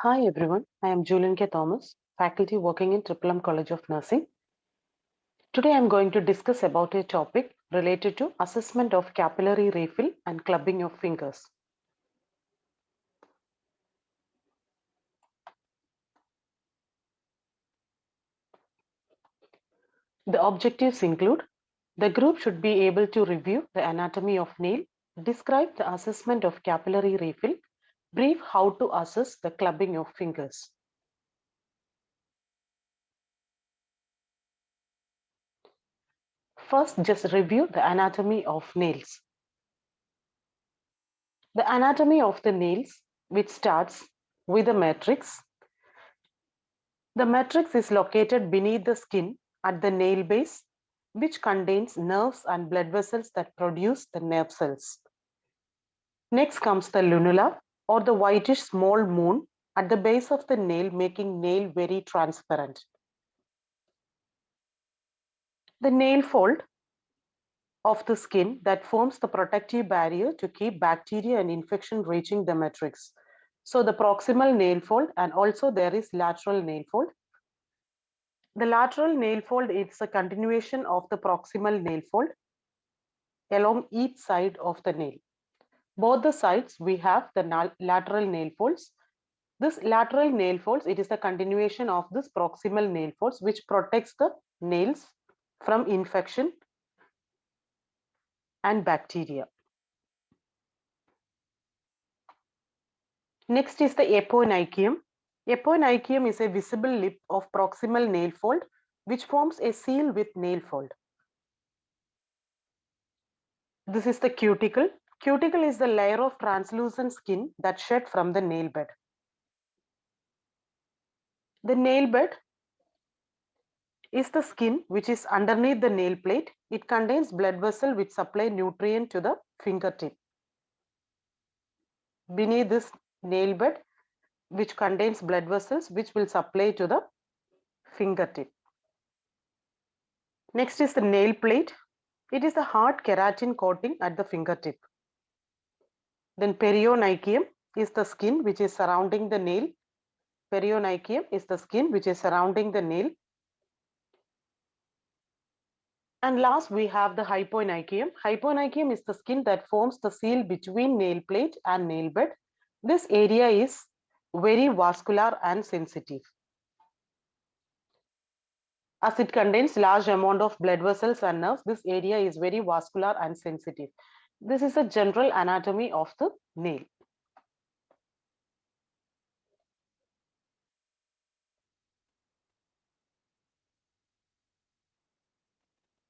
Hi everyone, I am Julian K. Thomas, faculty working in Triple M College of Nursing. Today I am going to discuss about a topic related to assessment of capillary refill and clubbing of fingers. The objectives include the group should be able to review the anatomy of nail, describe the assessment of capillary refill, brief how to assess the clubbing of fingers. First, just review the anatomy of nails. The anatomy of the nails, which starts with the matrix. The matrix is located beneath the skin at the nail base, which contains nerves and blood vessels that produce the nerve cells. Next comes the lunula, or the whitish small moon at the base of the nail, making nail very transparent. The nail fold of the skin that forms the protective barrier to keep bacteria and infection reaching the matrix. So the proximal nail fold, and also there is lateral nail fold. The lateral nail fold is a continuation of the proximal nail fold along each side of the nail. Both the sides we have the lateral nail folds. This lateral nail folds, it is a continuation of this proximal nail folds which protects the nails from infection and bacteria. Next is the aponeuchium. Aponeuchium is a visible lip of proximal nail fold which forms a seal with nail fold. This is the cuticle. Cuticle is the layer of translucent skin that shed from the nail bed. The nail bed is the skin which is underneath the nail plate. It contains blood vessel which supply nutrient to the fingertip. Beneath this nail bed which contains blood vessels which will supply to the fingertip. Next is the nail plate. It is a hard keratin coating at the fingertip. Then perionychium is the skin which is surrounding the nail. Perionychium is the skin which is surrounding the nail. And last, we have the hypoonychium. Hypoonychium is the skin that forms the seal between nail plate and nail bed. This area is very vascular and sensitive, as it contains large amount of blood vessels and nerves. This area is very vascular and sensitive. This is a general anatomy of the nail.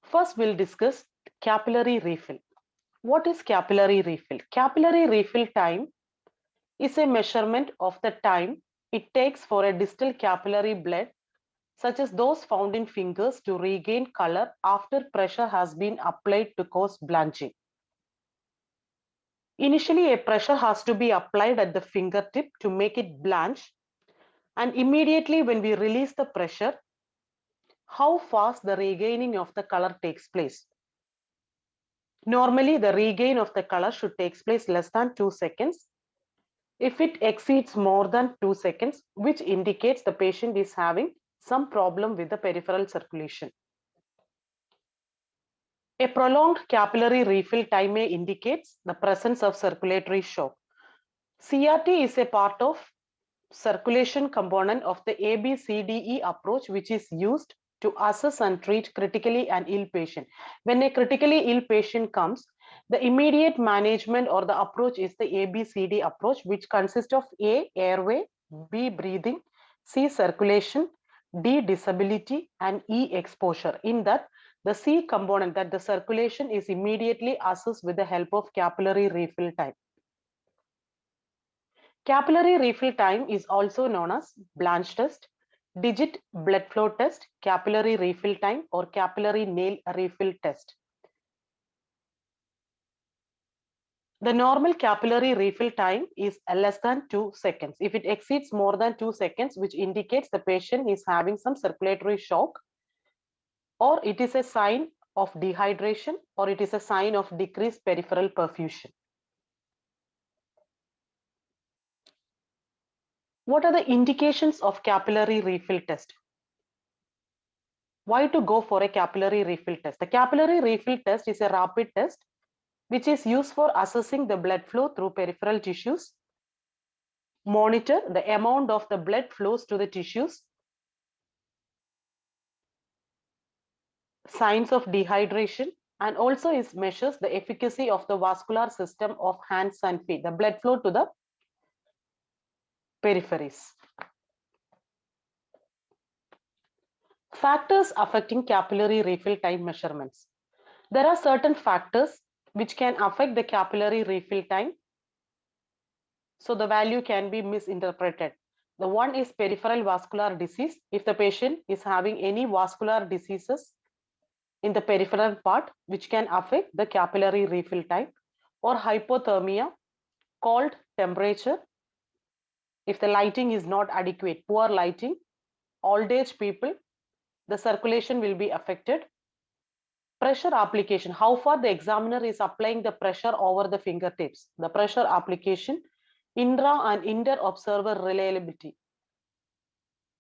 First, we'll discuss capillary refill. What is capillary refill? Capillary refill time is a measurement of the time it takes for a distal capillary blood, such as those found in fingers, to regain color after pressure has been applied to cause blanching. Initially, a pressure has to be applied at the fingertip to make it blanch, and immediately when we release the pressure, how fast the regaining of the color takes place. Normally, the regain of the color should take place less than 2 seconds. If it exceeds more than 2 seconds, which indicates the patient is having some problem with the peripheral circulation. A prolonged capillary refill time may indicates the presence of circulatory shock. CRT is a part of circulation component of the ABCDE approach, which is used to assess and treat critically an ill patient. When a critically ill patient comes, the immediate management or the approach is the ABCD approach, which consists of A, airway, B, breathing, C, circulation, D, disability, and E, exposure. In that, the C component, that the circulation, is immediately assessed with the help of capillary refill time. Capillary refill time is also known as Blanch test, digit blood flow test, capillary refill time, or capillary nail refill test. The normal capillary refill time is less than 2 seconds. If it exceeds more than 2 seconds, which indicates the patient is having some circulatory shock, or it is a sign of dehydration, or it is a sign of decreased peripheral perfusion. What are the indications of capillary refill test? Why to go for a capillary refill test? The capillary refill test is a rapid test which is used for assessing the blood flow through peripheral tissues, monitor the amount of the blood flows to the tissues, signs of dehydration, and also it measures the efficacy of the vascular system of hands and feet, the blood flow to the peripheries. Factors affecting capillary refill time measurements. There are certain factors which can affect the capillary refill time. So the value can be misinterpreted. The one is peripheral vascular disease. If the patient is having any vascular diseases in the peripheral part, which can affect the capillary refill time, or hypothermia, cold temperature, if the lighting is not adequate, poor lighting, old age people, the circulation will be affected. Pressure application, how far the examiner is applying the pressure over the fingertips, the pressure application, intra and inter observer reliability,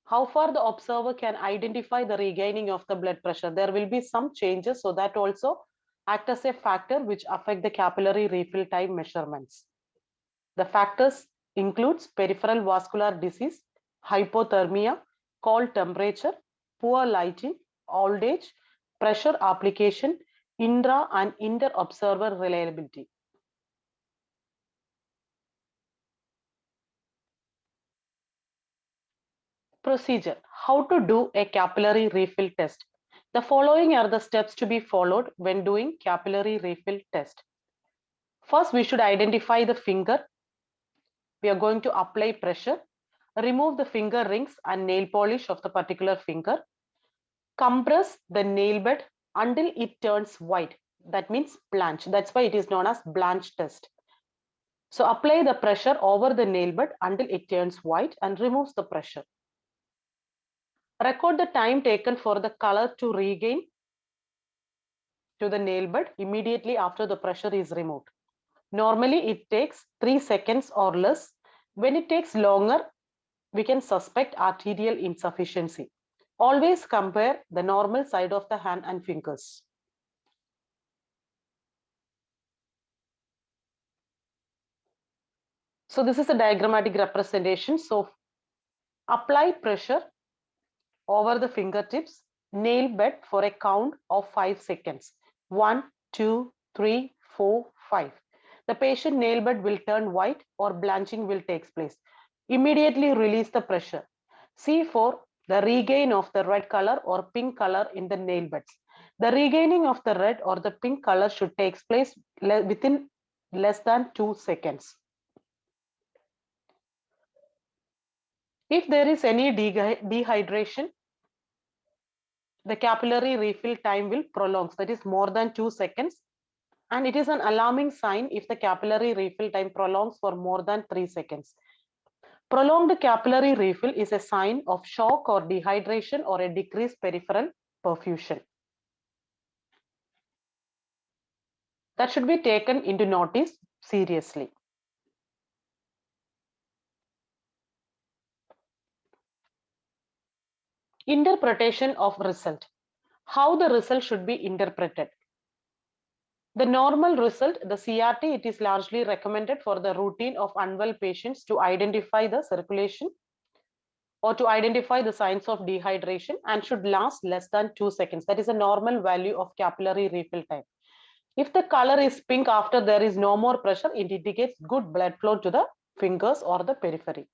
how far the observer can identify the regaining of the blood pressure. There will be some changes, so that also act as a factor which affect the capillary refill time measurements. The factors includes peripheral vascular disease, hypothermia, cold temperature, poor lighting, old age, pressure application, intra and inter observer reliability. Procedure. How to do a capillary refill test. The following are the steps to be followed when doing capillary refill test. First, we should identify the finger. We are going to apply pressure. Remove the finger rings and nail polish of the particular finger. Compress the nail bed until it turns white. That means blanch. That's why it is known as blanch test. So apply the pressure over the nail bed until it turns white and removes the pressure. Record the time taken for the color to regain to the nail bed immediately after the pressure is removed. Normally, it takes 3 seconds or less. When it takes longer, we can suspect arterial insufficiency. Always compare the normal side of the hand and fingers. So this is a diagrammatic representation. So apply pressure over the fingertips, nail bed for a count of 5 seconds. 1, 2, 3, 4, 5. The patient nail bed will turn white or blanching will take place. Immediately release the pressure. See for the regain of the red color or pink color in the nail beds. The regaining of the red or the pink color should take place within less than 2 seconds. If there is any dehydration, the capillary refill time will prolong. That is more than 2 seconds. And it is an alarming sign if the capillary refill time prolongs for more than 3 seconds. Prolonged capillary refill is a sign of shock or dehydration or a decreased peripheral perfusion. That should be taken into notice seriously. Interpretation of result. How the result should be interpreted. The normal result, the CRT, it is largely recommended for the routine of unwell patients to identify the circulation or to identify the signs of dehydration and should last less than 2 seconds. That is a normal value of capillary refill time. If the color is pink after there is no more pressure, it indicates good blood flow to the fingers or the periphery.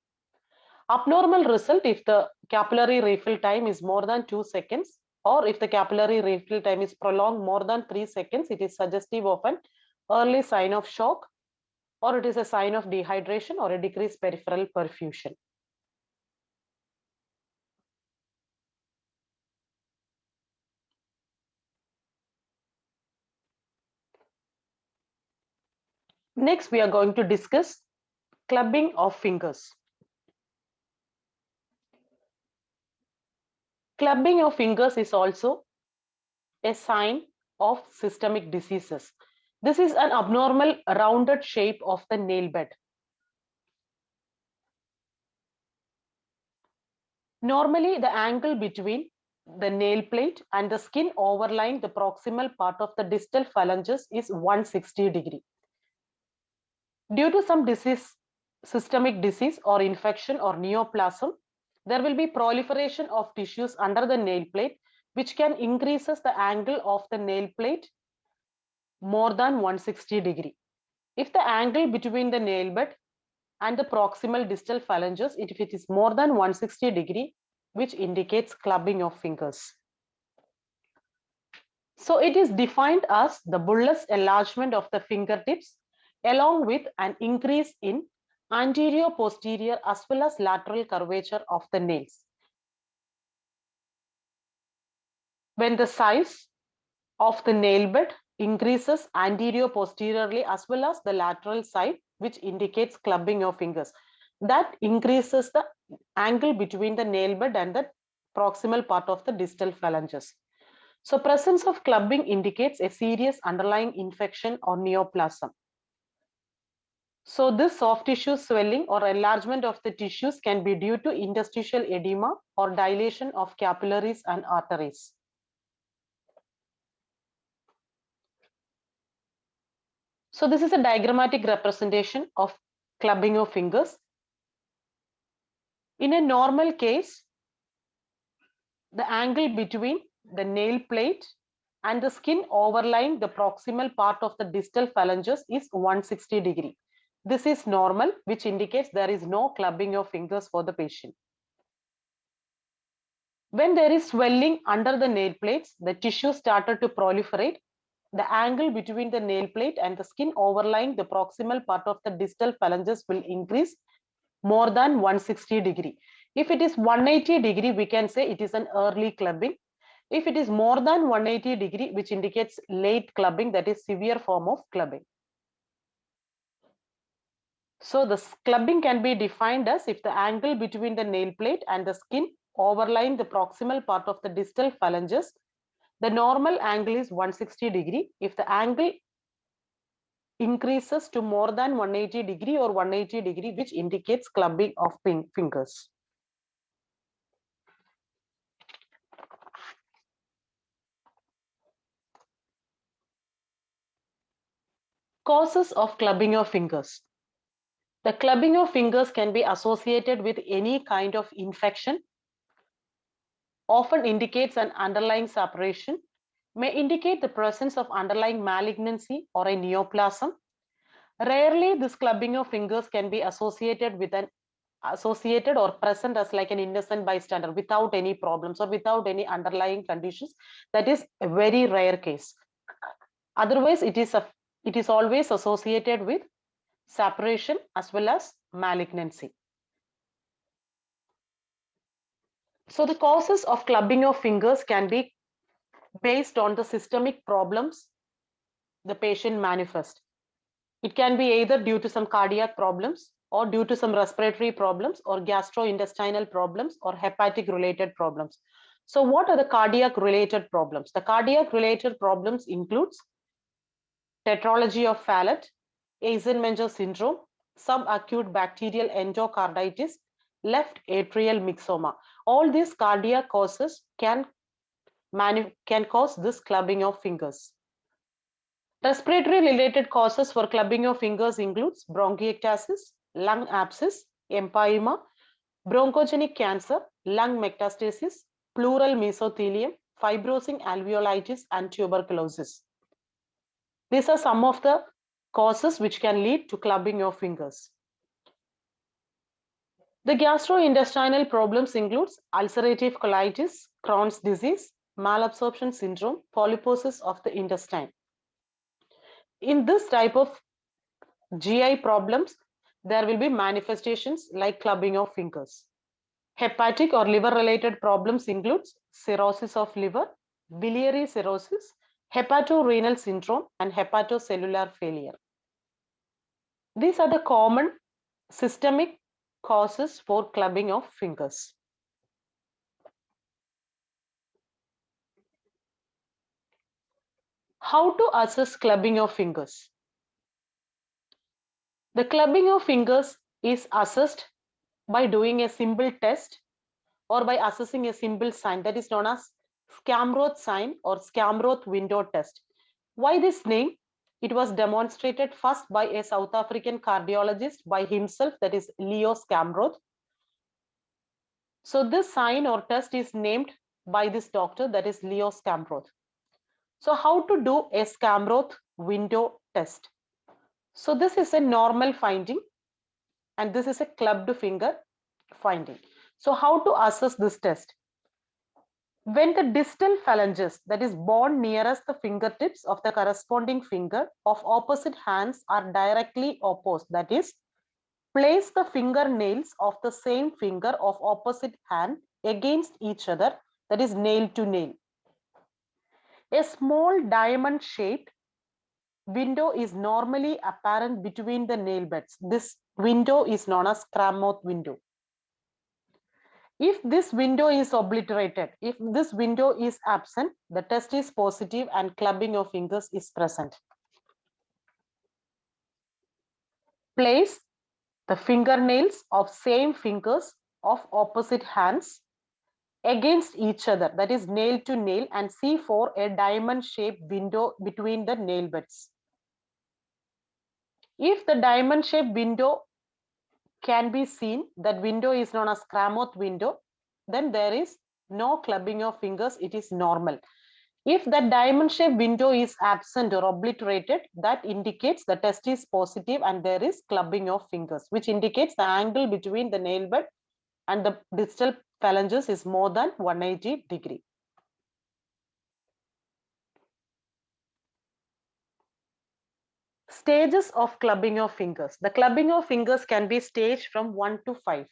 Abnormal result if the capillary refill time is more than 2 seconds or if the capillary refill time is prolonged more than 3 seconds, it is suggestive of an early sign of shock or it is a sign of dehydration or a decreased peripheral perfusion. Next, we are going to discuss clubbing of fingers. Clubbing of fingers is also a sign of systemic diseases. This is an abnormal rounded shape of the nail bed. Normally, the angle between the nail plate and the skin overlying the proximal part of the distal phalanges is 160 degree. Due to some disease, systemic disease or infection or neoplasm, there will be proliferation of tissues under the nail plate, which can increases the angle of the nail plate more than 160 degree. If the angle between the nail bed and the proximal distal phalanges, if it is more than 160 degree, which indicates clubbing of fingers. So it is defined as the bullous enlargement of the fingertips along with an increase in anterior, posterior as well as lateral curvature of the nails. When the size of the nail bed increases anterior, posteriorly as well as the lateral side, which indicates clubbing of fingers. That increases the angle between the nail bed and the proximal part of the distal phalanges. So presence of clubbing indicates a serious underlying infection or neoplasm. So this soft tissue swelling or enlargement of the tissues can be due to interstitial edema or dilation of capillaries and arteries. So this is a diagrammatic representation of clubbing of fingers. In a normal case, the angle between the nail plate and the skin overlying the proximal part of the distal phalanges is 160 degree. This is normal, which indicates there is no clubbing of fingers for the patient. When there is swelling under the nail plates, the tissue started to proliferate. The angle between the nail plate and the skin overlying the proximal part of the distal phalanges will increase more than 160 degree. If it is 180 degree, we can say it is an early clubbing. If it is more than 180 degree, which indicates late clubbing, that is severe form of clubbing. So the clubbing can be defined as if the angle between the nail plate and the skin overlying the proximal part of the distal phalanges, the normal angle is 160 degree. If the angle increases to more than 180 degree or 180 degree, which indicates clubbing of fingers. Causes of clubbing of fingers. The clubbing of fingers can be associated with any kind of infection, often indicates an underlying separation, may indicate the presence of underlying malignancy or a neoplasm. Rarely, this clubbing of fingers can be associated or present as like an innocent bystander without any problems or without any underlying conditions. That is a very rare case. Otherwise, it is always associated with separation as well as malignancy. So the causes of clubbing of fingers can be based on the systemic problems the patient manifests. It can be either due to some cardiac problems or due to some respiratory problems or gastrointestinal problems or hepatic related problems. So what are the cardiac related problems? The cardiac related problems includes tetralogy of Fallot, Eisenmenger syndrome, subacute bacterial endocarditis, left atrial myxoma. All these cardiac causes can cause this clubbing of fingers. Respiratory related causes for clubbing of fingers includes bronchiectasis, lung abscess, empyema, bronchogenic cancer, lung metastasis, pleural mesothelium, fibrosing alveolitis, and tuberculosis. These are some of the causes which can lead to clubbing of fingers. The gastrointestinal problems includes ulcerative colitis, Crohn's disease, malabsorption syndrome, polyposis of the intestine. In this type of GI problems, there will be manifestations like clubbing of fingers. Hepatic or liver related problems includes cirrhosis of liver, biliary cirrhosis, hepatorenal syndrome, and hepatocellular failure. These are the common systemic causes for clubbing of fingers. How to assess clubbing of fingers? The clubbing of fingers is assessed by doing a simple test or by assessing a simple sign that is known as Scamroth sign or Scamroth window test. Why this name? It was demonstrated first by a South African cardiologist by himself, that is Leo Scamroth. So this sign or test is named by this doctor, that is Leo Scamroth. So how to do a Scamroth window test? So this is a normal finding and this is a clubbed finger finding. So how to assess this test? When the distal phalanges, that is bone nearest the fingertips of the corresponding finger of opposite hands are directly opposed, that is, place the fingernails of the same finger of opposite hand against each other, that is nail to nail. A small diamond shaped window is normally apparent between the nail beds. This window is known as Scamroth window. If this window is obliterated, if this window is absent, the test is positive and clubbing of fingers is present. Place the fingernails of same fingers of opposite hands against each other, that is nail to nail, and see for a diamond shaped window between the nail beds. If the diamond shaped window can be seen, that window is known as Scamroth window, then there is no clubbing of fingers, it is normal. If the diamond shaped window is absent or obliterated, that indicates the test is positive and there is clubbing of fingers, which indicates the angle between the nail bed and the distal phalanges is more than 180 degree. Stages of clubbing of fingers. The clubbing of fingers can be staged from 1 to 5.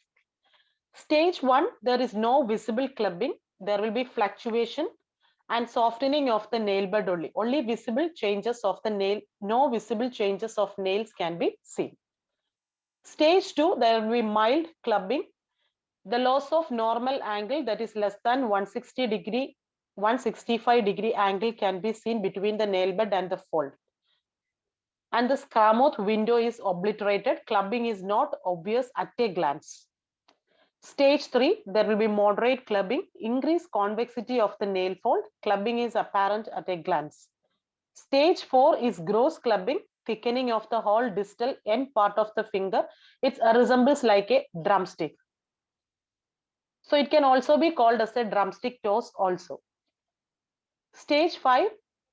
Stage 1, there is no visible clubbing. There will be fluctuation and softening of the nail bed only. Only visible changes of the nail, no visible changes of nails can be seen. Stage 2, there will be mild clubbing. The loss of normal angle, that is less than 160 degree, 165 degree angle can be seen between the nail bed and the fold. And the Scamroth window is obliterated. Clubbing is not obvious at a glance. Stage 3, there will be moderate clubbing, increased convexity of the nail fold. Clubbing is apparent at a glance. Stage 4 is gross clubbing, thickening of the whole distal end part of the finger. It resembles like a drumstick. So it can also be called as a drumstick toes also. Stage 5,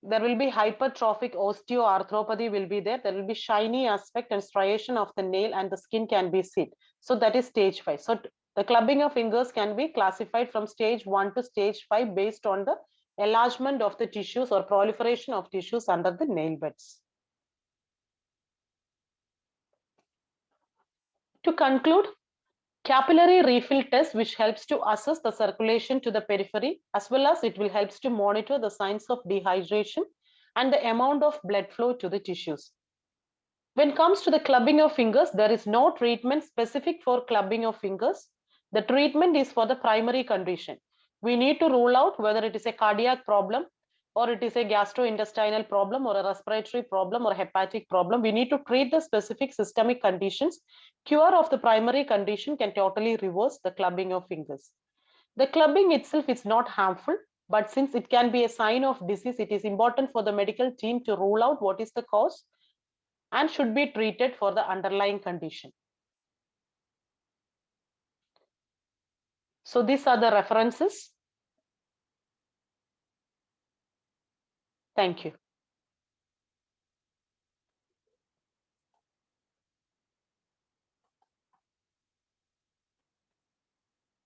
there will be hypertrophic osteoarthropathy will be there. There will be shiny aspect and striation of the nail and the skin can be seen. So that is stage 5. So the clubbing of fingers can be classified from stage 1 to stage 5 based on the enlargement of the tissues or proliferation of tissues under the nail beds. To conclude, capillary refill test, which helps to assess the circulation to the periphery, as well as it will helps to monitor the signs of dehydration and the amount of blood flow to the tissues. When it comes to the clubbing of fingers, there is no treatment specific for clubbing of fingers. The treatment is for the primary condition. We need to rule out whether it is a cardiac problem or it is a gastrointestinal problem or a respiratory problem or a hepatic problem. We need to treat the specific systemic conditions. Cure of the primary condition can totally reverse the clubbing of fingers. The clubbing itself is not harmful, but since it can be a sign of disease, it is important for the medical team to rule out what is the cause and should be treated for the underlying condition. So these are the references. Thank you.